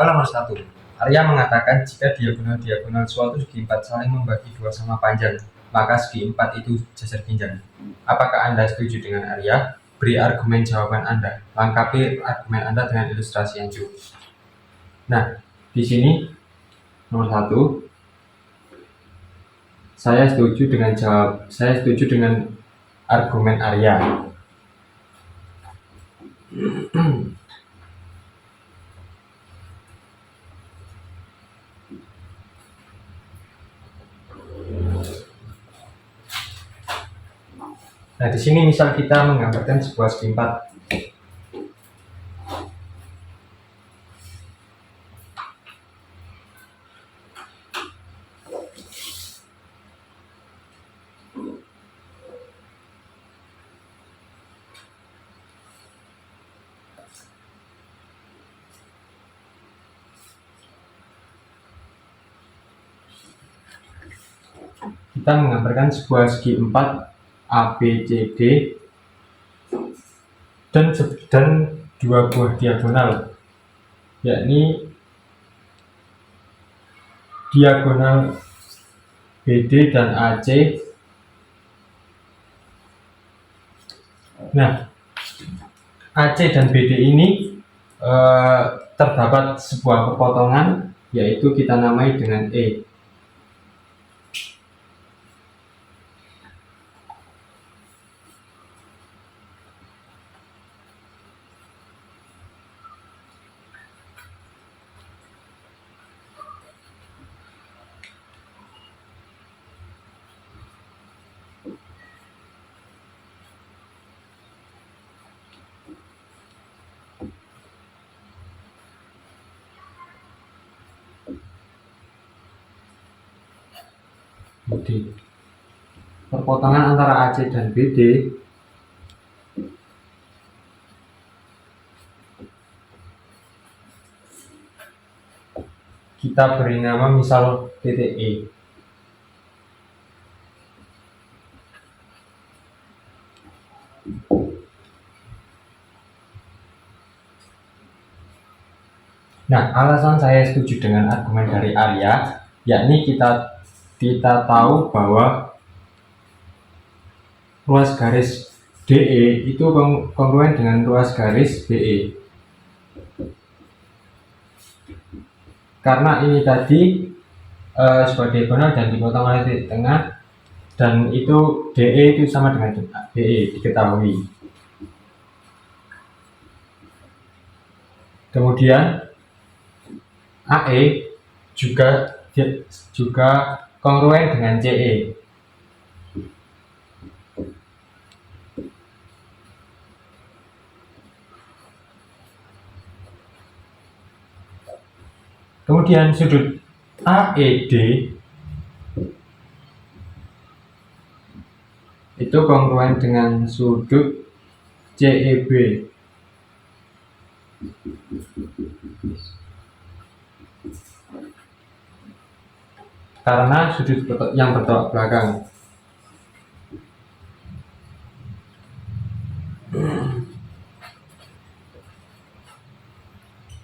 Soal nomor 1. Arya mengatakan jika diagonal-diagonal suatu segi 4 saling membagi 2 sama panjang, maka segi 4 itu jajar pinjang. Apakah Anda setuju dengan Arya? Beri argumen jawaban Anda. Lengkapi argumen Anda dengan ilustrasi yang cukup. Nah, di sini nomor 1, saya setuju dengan argumen Arya. Nah, di sini misal kita menggambarkan sebuah segi 4. Kita menggambarkan sebuah segi 4 ABCD dan 2 buah diagonal, yakni diagonal BD dan AC. Nah, AC dan BD ini terdapat sebuah perpotongan, yaitu kita namai dengan E. Perpotongan antara AC dan BD kita beri nama misal titik E. Nah, alasan saya setuju dengan argumen dari Arya, yakni kita tahu bahwa ruas garis DE itu kongruen dengan ruas garis BE. Karena ini tadi sebuah diagonal dan dipotong oleh titik tengah, dan itu DE itu sama dengan BE, diketahui. Kemudian AE juga kongruen dengan CE. Kemudian sudut AED itu kongruen dengan sudut CEB. Karena sudut yang bertolak belakang.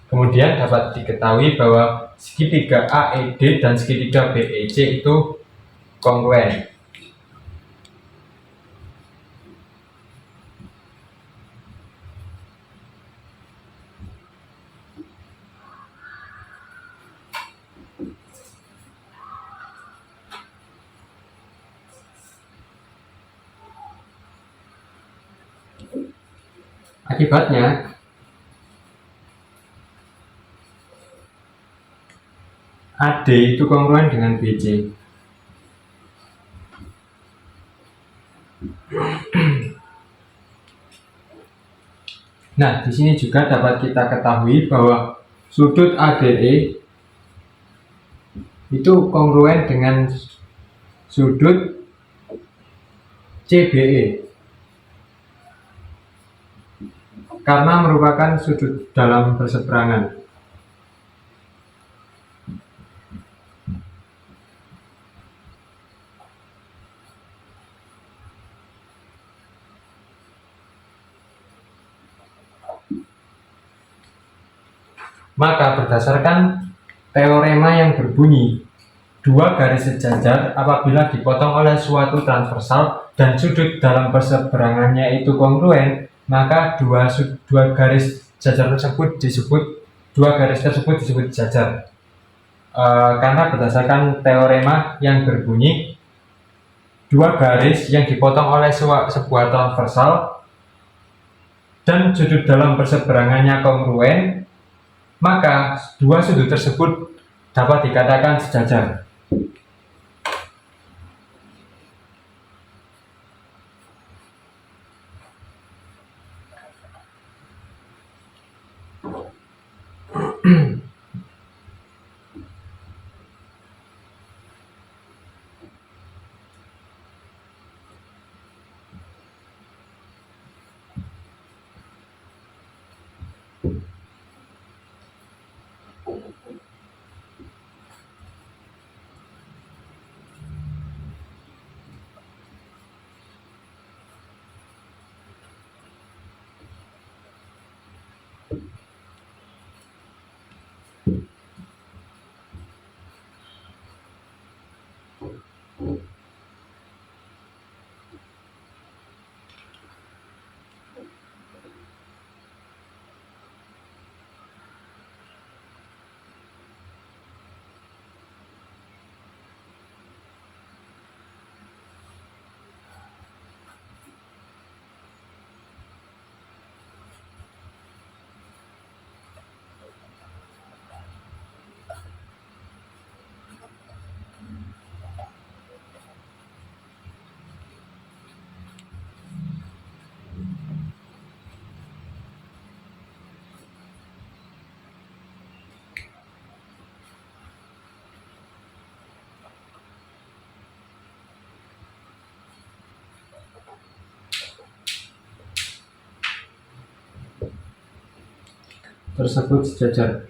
Kemudian dapat diketahui bahwa segitiga AED dan segitiga BEC itu kongruen. Akibatnya, AD itu kongruen dengan BC. Nah, di sini juga dapat kita ketahui bahwa sudut ADE itu kongruen dengan sudut CBE karena merupakan sudut dalam berseberangan. Maka berdasarkan teorema yang berbunyi dua garis sejajar apabila dipotong oleh suatu transversal dan sudut dalam perseberangannya itu kongruen, maka dua garis jajar tersebut disebut jajar. Karena berdasarkan teorema yang berbunyi dua garis yang dipotong oleh sebuah transversal dan sudut dalam perseberangannya kongruen, maka dua sudut tersebut dapat dikatakan sejajar. Tersebut sejajar.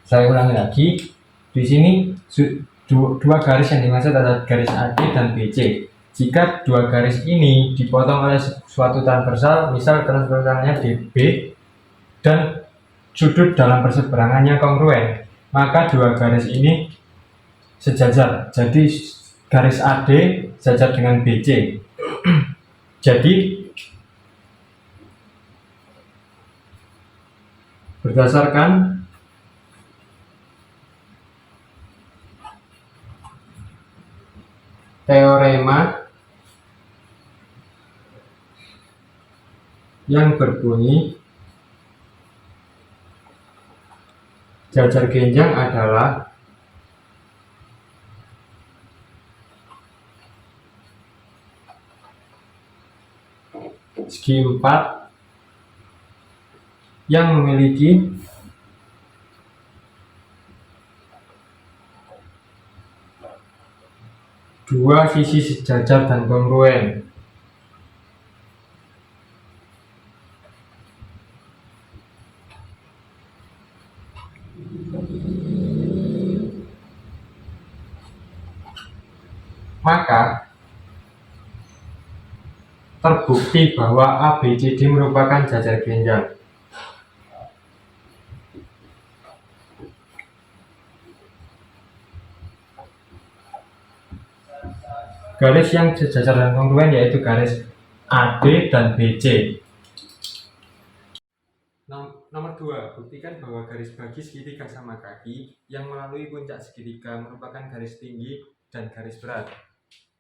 Saya ulangi lagi. Di sini dua garis yang dimaksud adalah garis AD dan BC. Jika dua garis ini dipotong oleh suatu transversal, misal transversalnya DB dan sudut dalam perseberangannya kongruen, maka dua garis ini sejajar. Jadi garis AD sejajar dengan BC. Jadi berdasarkan teorema yang berbunyi jajar genjang adalah segi 4 yang memiliki dua sisi sejajar dan kongruen. Maka terbukti bahwa ABCD merupakan jajar genjang. Garis yang sejajar dan kongruen yaitu garis AD dan BC. Nomor 2, buktikan bahwa garis bagi segitiga sama kaki yang melalui puncak segitiga merupakan garis tinggi dan garis berat.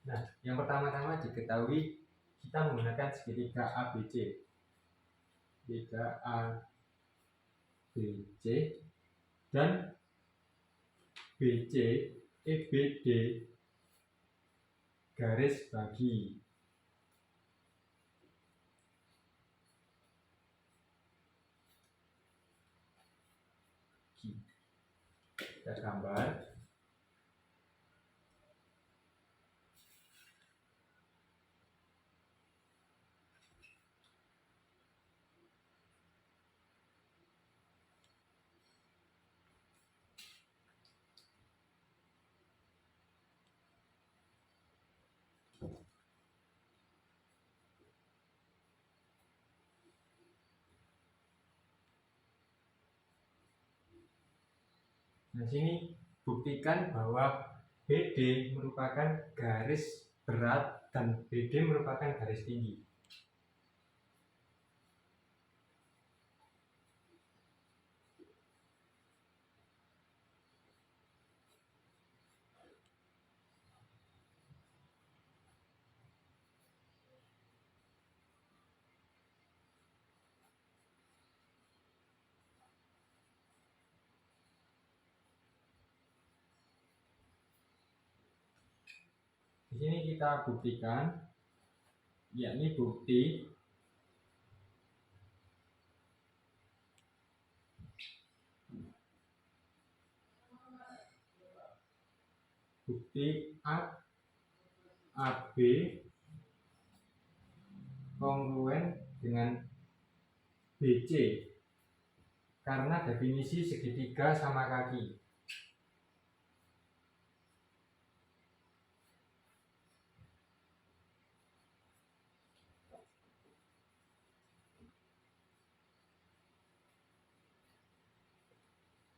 Nah, yang pertama-tama diketahui kita menggunakan segitiga ABC. Segitiga ABC dan BC EBD garis bagi. Kita gambar. Nah, sini buktikan bahwa BD merupakan garis berat dan BD merupakan garis tinggi. Di sini kita buktikan, yakni bukti AB kongruen dengan BC karena definisi segitiga sama kaki.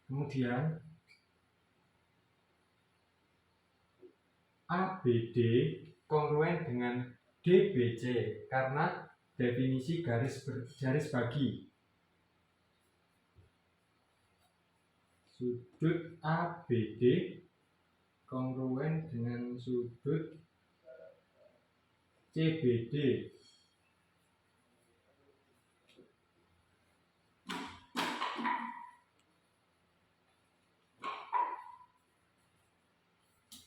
Kemudian ABD kongruen dengan DBC karena definisi garis bagi. Sudut ABD kongruen dengan sudut CBD.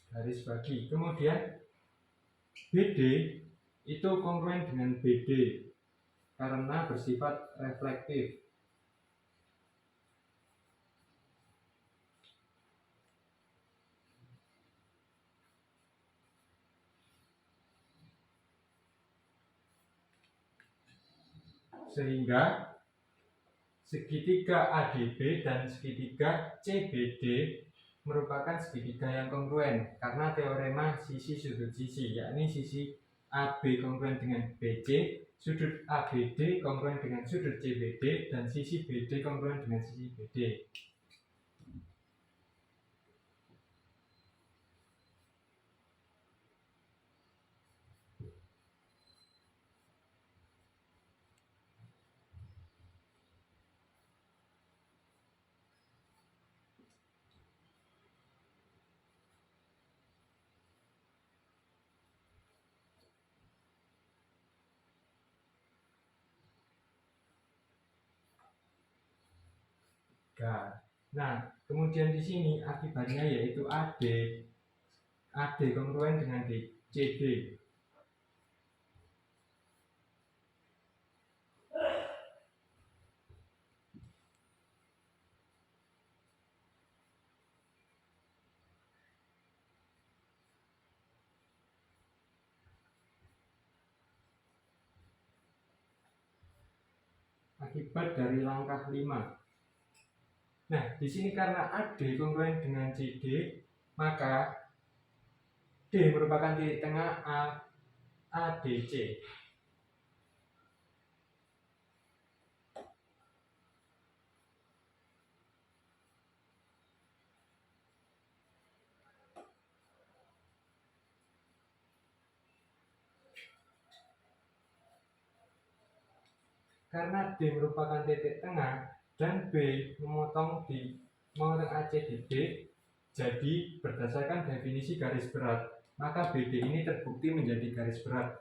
Garis bagi. Kemudian BD itu kongruen dengan BD karena bersifat reflektif. Sehingga segitiga ADB dan segitiga CBD merupakan segitiga yang kongruen karena teorema sisi sudut sisi, yakni sisi AB kongruen dengan BC, sudut ABD kongruen dengan sudut CBD, dan sisi BD kongruen dengan sisi BD. Nah, kemudian di sini akibatnya yaitu AD kongruen dengan CD. Akibat dari langkah 5. Nah, di sini karena AD kongruen dengan CD, maka D merupakan titik tengah ADC. Karena D merupakan titik tengah dan B memotong AC di D, jadi berdasarkan definisi garis berat, maka BD ini terbukti menjadi garis berat.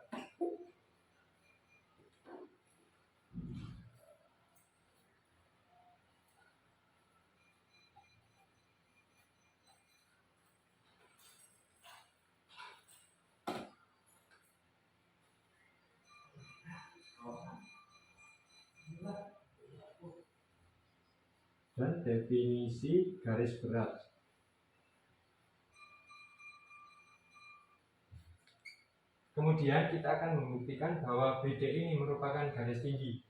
Dan definisi garis berat. Kemudian kita akan membuktikan bahwa BD ini merupakan garis tinggi.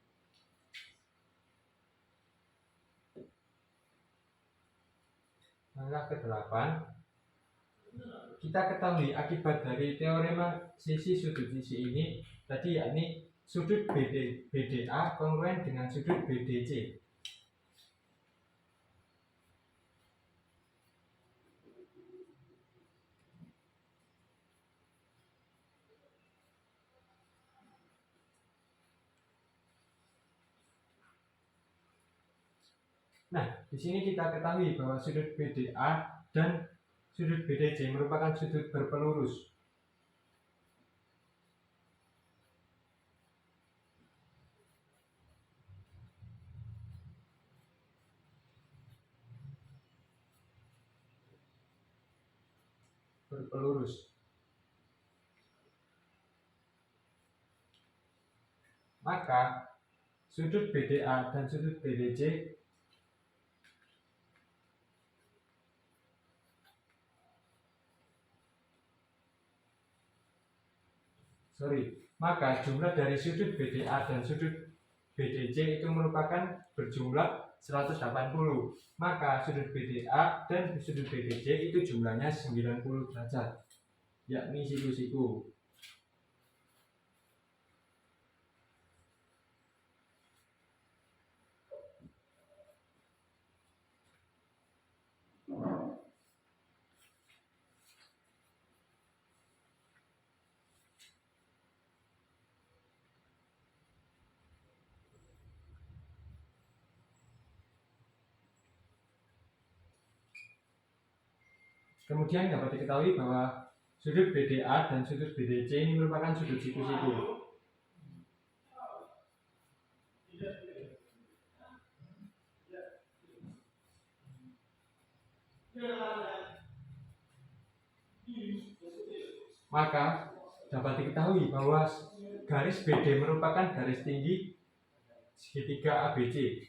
Langkah ke-8, kita ketahui akibat dari teorema sisi sudut sisi ini tadi, yakni sudut BDA kongruen dengan sudut BDC. Nah, di sini kita ketahui bahwa sudut BDA dan sudut BDC merupakan sudut berpelurus. Maka sudut BDA dan sudut BDC maka jumlah dari sudut BDA dan sudut BDC itu merupakan berjumlah 180. Maka sudut BDA dan sudut BDC itu jumlahnya 90 derajat, yakni siku-siku. Kemudian dapat diketahui bahwa sudut BDA dan sudut BDC ini merupakan sudut siku-siku. Maka dapat diketahui bahwa garis BD merupakan garis tinggi segitiga ABC.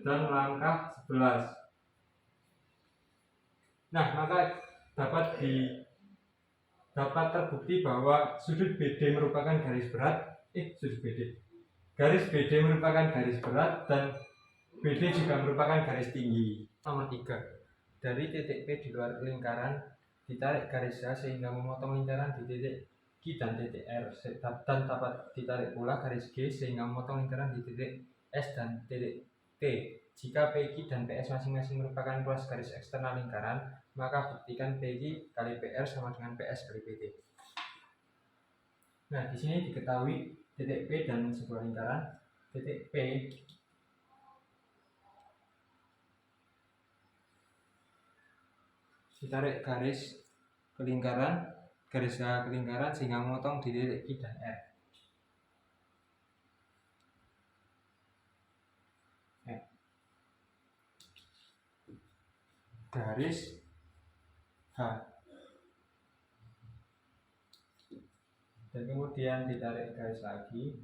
Dan langkah 11. Nah, maka dapat terbukti bahwa sudut BD merupakan garis berat. Garis BD merupakan garis berat dan BD juga merupakan garis tinggi. Nomor 3. Dari titik P di luar lingkaran ditarik garis H sehingga memotong lingkaran di titik Q dan titik R, dan dapat ditarik pula garis G sehingga memotong lingkaran di titik S dan titik T. Jika PQ dan PS masing-masing merupakan ruas garis eksternal lingkaran, maka buktikan PQ kali PR sama dengan PS kali PT. Nah, di sini diketahui titik P dan sebuah lingkaran. Titik P ditarik garis ke lingkaran, garis H ke lingkaran sehingga memotong di titik Q dan R. Garis H dan kemudian ditarik garis lagi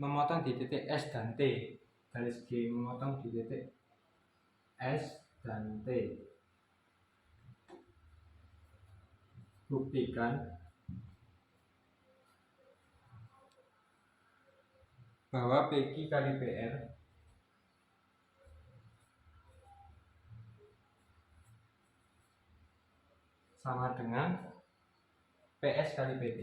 memotong di titik S dan T. Garis G memotong di titik S dan T. Buktikan bahwa PQ kali PR sama dengan PS kali PT.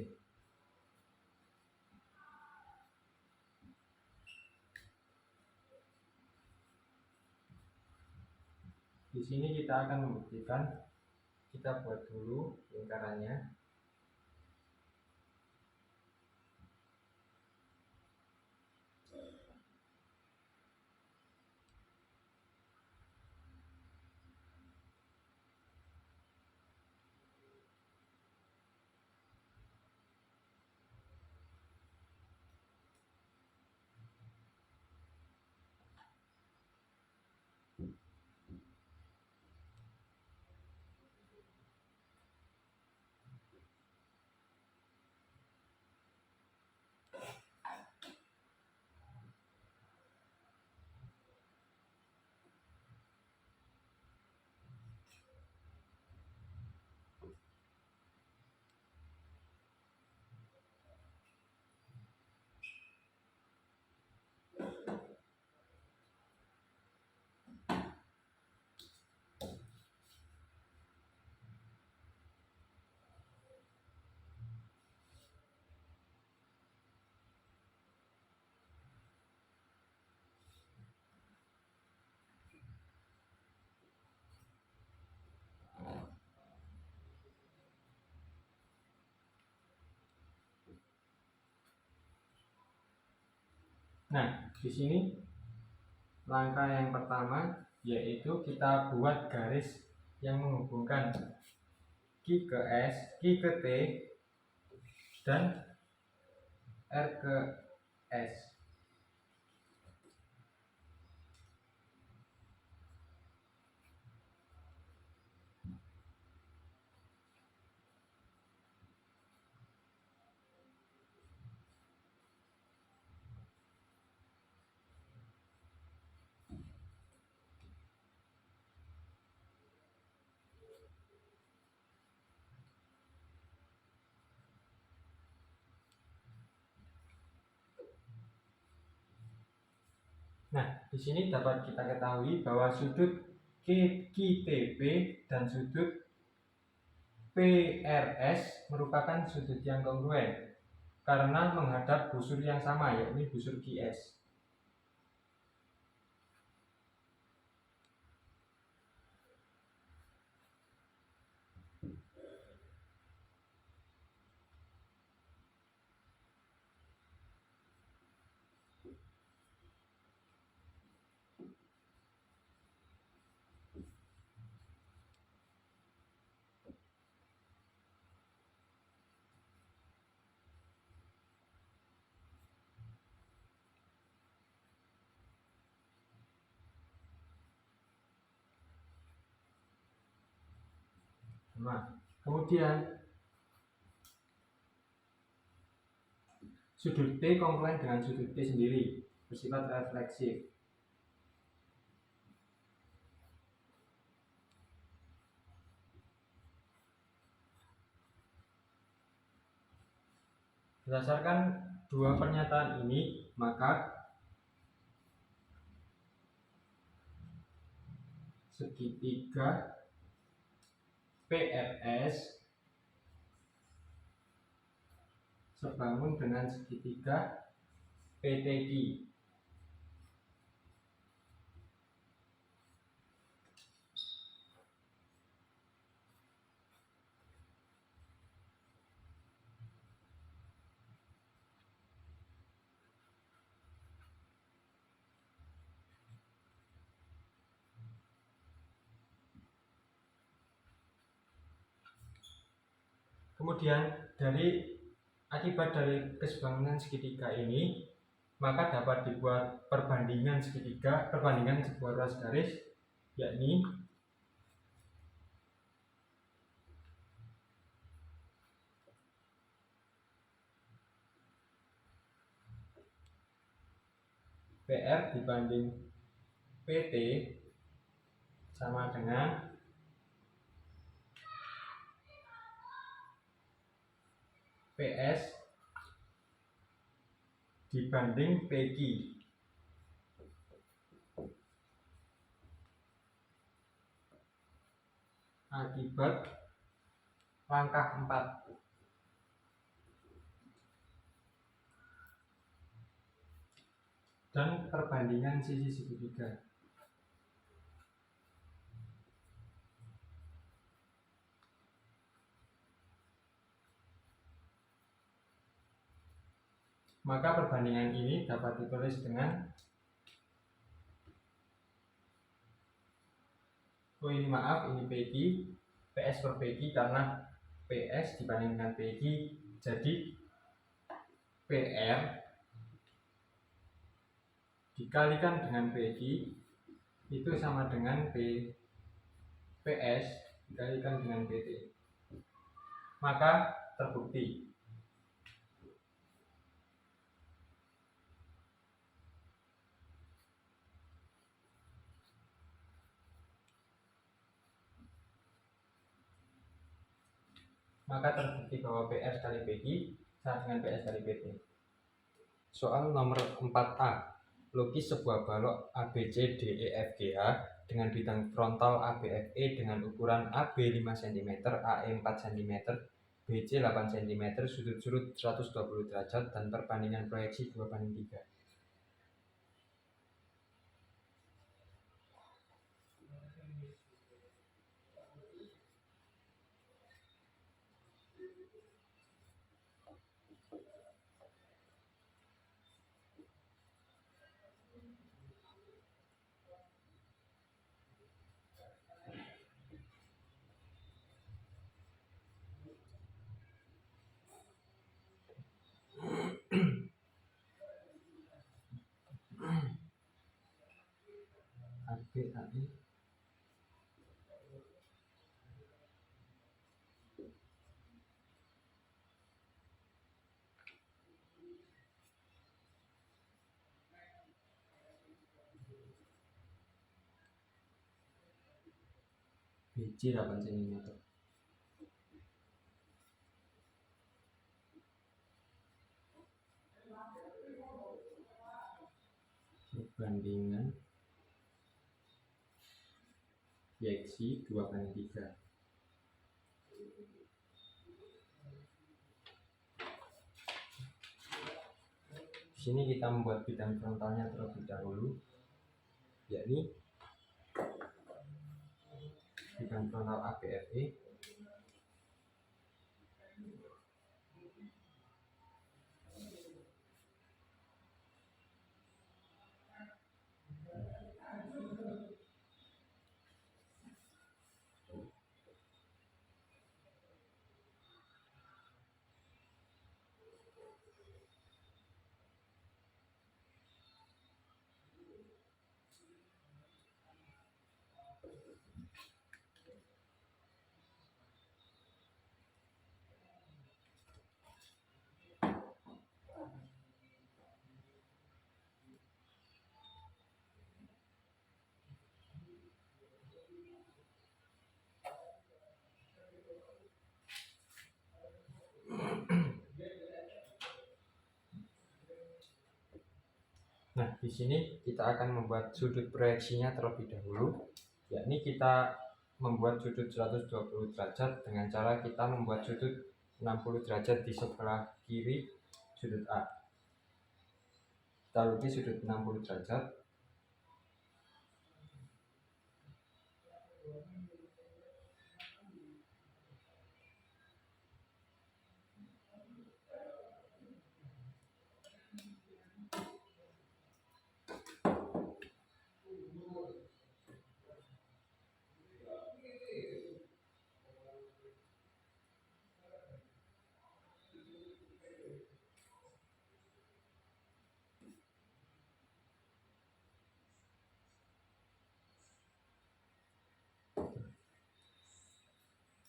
Di sini kita akan membuktikan. Kita buat dulu lingkarannya. Nah, di sini langkah yang pertama yaitu kita buat garis yang menghubungkan Q ke S, Q ke T, dan R ke S. Nah, di sini dapat kita ketahui bahwa sudut QTB dan sudut PRS merupakan sudut yang kongruen karena menghadap busur yang sama, yakni busur QS. Nah, kemudian sudut T kongruen dengan sudut T sendiri, bersifat refleksif. Berdasarkan dua pernyataan ini, maka segitiga PRS sebangun dengan segitiga PTQ. Kemudian akibat dari kesebangunan segitiga ini, maka dapat dibuat perbandingan sebuah ruas garis, yakni PR dibanding PT sama dengan PS dibanding PQ. Akibat langkah 4. Dan perbandingan sisi segitiga. Maka perbandingan ini dapat ditulis dengan ini PQ, PS per PQ karena PS dibandingkan PQ, jadi PR dikalikan dengan PQ itu sama dengan PS dikalikan dengan PT. Maka terbukti bahwa PR kali PQ sama dengan PS kali PT. Soal nomor 4A. Lukis sebuah balok ABCDEFGH dengan bidang frontal ABFE dengan ukuran AB 5 cm, AE 4 cm, BC 8 cm, sudut-sudut 120 derajat, dan perbandingan proyeksi 2:3. ABAI BC 8 cm. Perbandingan YXY 2/3. Di sini kita membuat bidang frontalnya terlebih dahulu, yakni bidang frontal ABFE Nah, di sini kita akan membuat sudut proyeksinya terlebih dahulu, yakni kita membuat sudut 120 derajat dengan cara kita membuat sudut 60 derajat di sebelah kiri sudut A. Kita lukis sudut 60 derajat.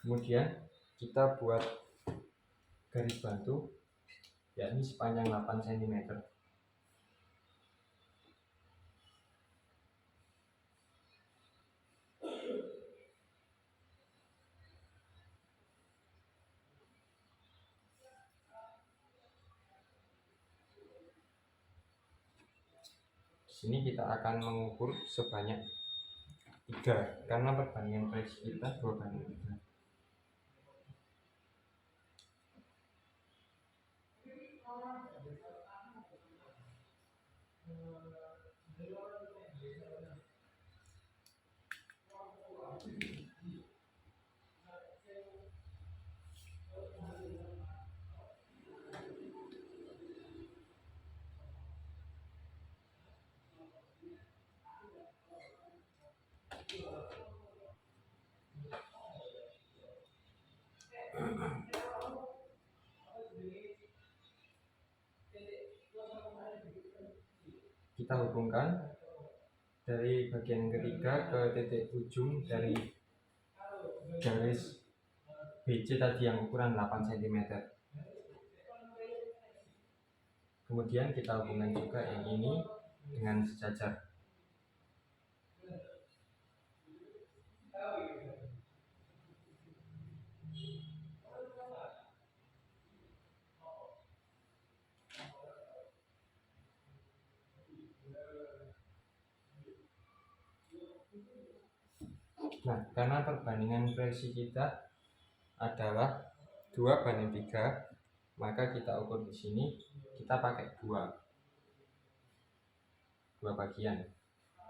Kemudian kita buat garis bantu, yakni sepanjang 8 cm. Di sini kita akan mengukur sebanyak 3 karena perbandingan proyeksi kita 2/3. Kita hubungkan dari bagian ketiga ke titik ujung dari garis BC tadi yang ukuran 8 cm. Kemudian kita hubungkan juga yang ini dengan sejajar. Nah, karena perbandingan proyeksi kita adalah 2/3, maka kita ukur di sini kita pakai dua bagian.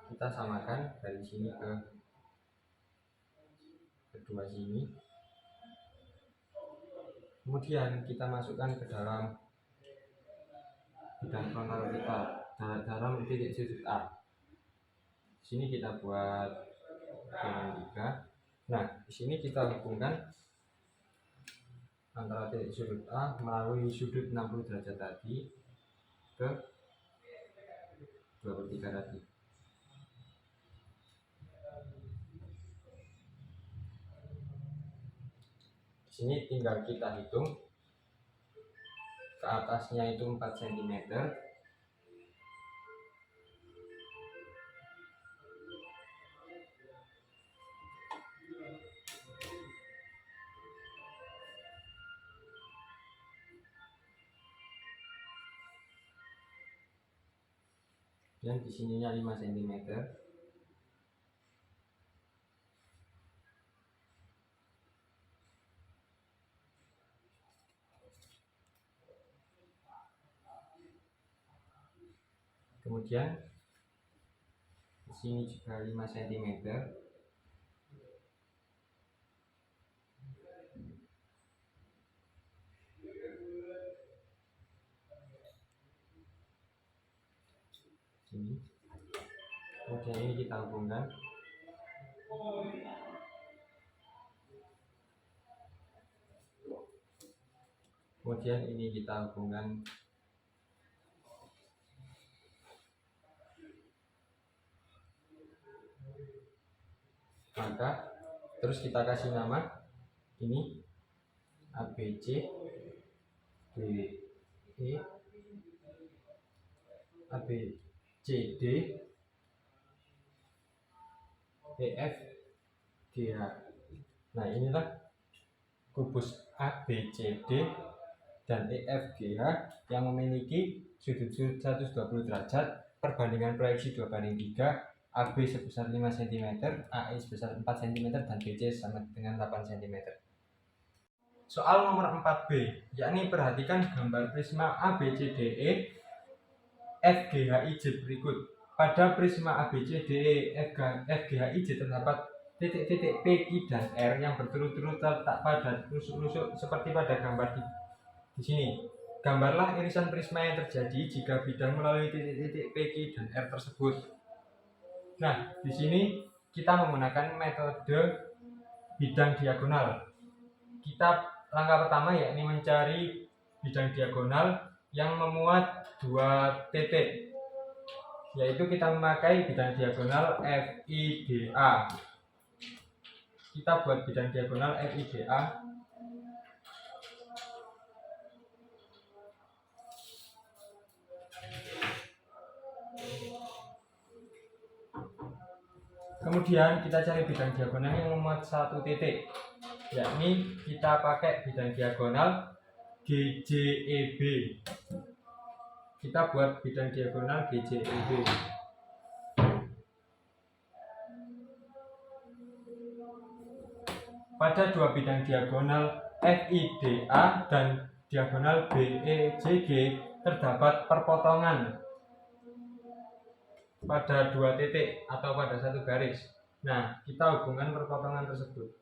Kita samakan dari sini ke kedua sini. Kemudian kita masukkan ke dalam bidang frontal kita dalam titik sudut A. Di sini kita buat dengan 3. Nah, di sini kita hubungkan antara titik sudut A melalui sudut 60 derajat tadi ke 2/3 tadi. sini tinggal kita hitung, ke atasnya itu 4 cm, dan di sininya 5 cm. Kemudian di sini juga 5 cm. Sini. Kemudian ini kita hubungkan. Kemudian ini kita hubungkan. Maka terus kita kasih nama ini ABC, DE, ABCD, EF, GH. Nah, inilah kubus ABCD dan EFGH yang memiliki sudut 120 derajat, perbandingan proyeksi 2:3, AB sebesar 5 cm, AE sebesar 4 cm, dan BC sama dengan 8 cm. Soal nomor 4B, yakni perhatikan gambar prisma ABCDE FGHIJ berikut. Pada prisma ABCDE FGHIJ terdapat titik-titik P, Q, dan R yang berturut-turut terletak pada rusuk-rusuk seperti pada gambar di sini. Gambarlah irisan prisma yang terjadi jika bidang melalui titik-titik P, Q, dan R tersebut. Nah, di sini kita menggunakan metode bidang diagonal. Langkah pertama yakni mencari bidang diagonal yang memuat dua titik, yaitu kita memakai bidang diagonal FIDA. Kita buat bidang diagonal FIDA. Kemudian kita cari bidang diagonal yang memuat satu titik, yakni kita pakai bidang diagonal GJEB. Kita buat bidang diagonal GJEB. Pada dua bidang diagonal FIDA dan diagonal BEJG terdapat perpotongan pada dua titik atau pada satu garis. Nah, kita hubungkan perpotongan tersebut.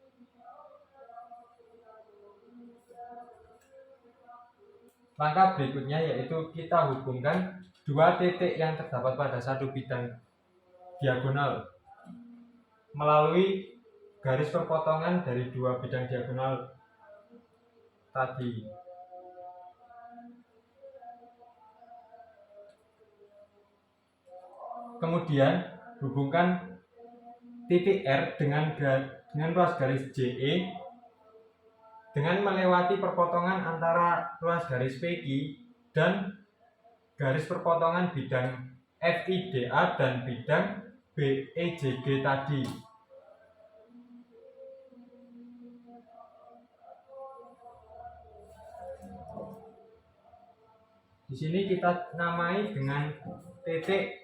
Langkah berikutnya yaitu kita hubungkan dua titik yang terdapat pada satu bidang diagonal melalui garis perpotongan dari dua bidang diagonal tadi. Kemudian hubungkan titik R dengan ruas garis JE dengan melewati perpotongan antara ruas garis PQ dan garis perpotongan bidang FIDA dan bidang BEJG tadi. Di sini kita namai dengan titik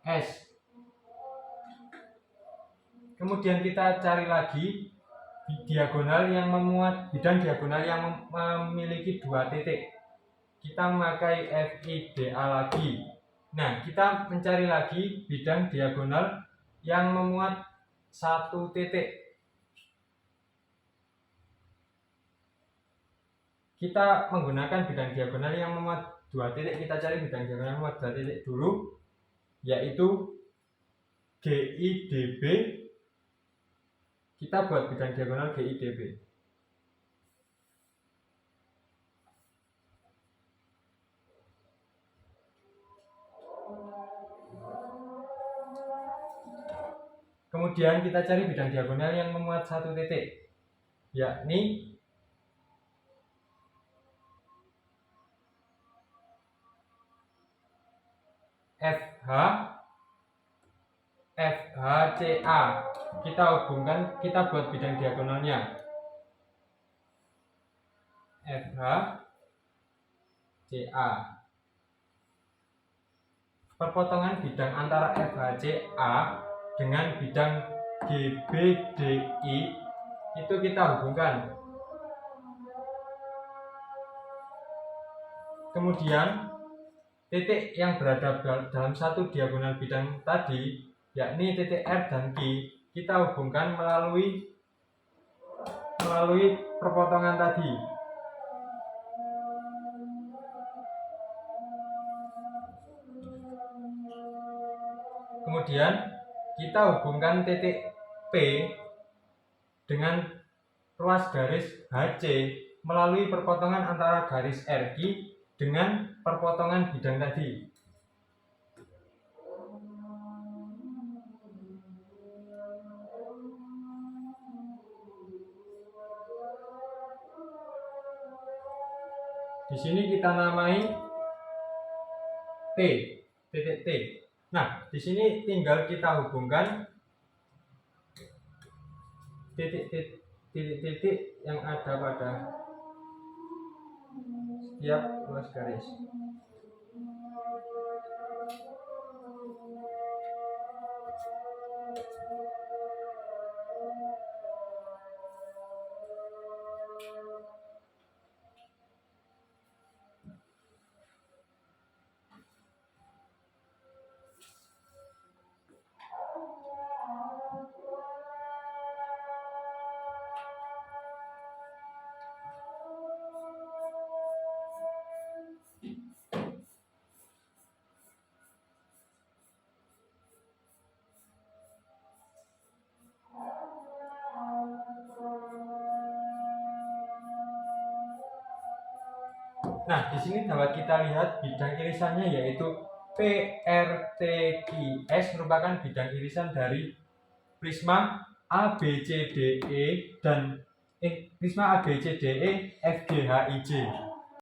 S. Kemudian kita cari lagi bidang diagonal yang memiliki dua titik. Kita memakai FIDA lagi. Nah, kita mencari lagi bidang diagonal yang memuat satu titik. Kita menggunakan bidang diagonal yang memuat dua titik. Kita cari bidang diagonal yang memuat dua titik dulu, yaitu GIDB. Kita buat bidang diagonal GIDB. Kemudian kita cari bidang diagonal yang memuat satu titik. yakni FH FHCA. Kita hubungkan, kita buat bidang diagonalnya. FHCA. Perpotongan bidang antara FHCA dengan bidang GBDI itu kita hubungkan. Kemudian titik yang berada dalam satu diagonal bidang tadi, yakni titik R dan Q, kita hubungkan melalui perpotongan tadi. Kemudian kita hubungkan titik P dengan ruas garis HC melalui perpotongan antara garis RQ dengan perpotongan bidang tadi. Di sini kita namai T, titik T. Nah, di sini tinggal kita hubungkan titik-titik yang ada pada setiap ruas garis. Nah, di sini dapat kita lihat bidang irisannya yaitu PRTQS merupakan bidang irisan dari prisma ABCDE dan prisma ABCDE FGHIJ.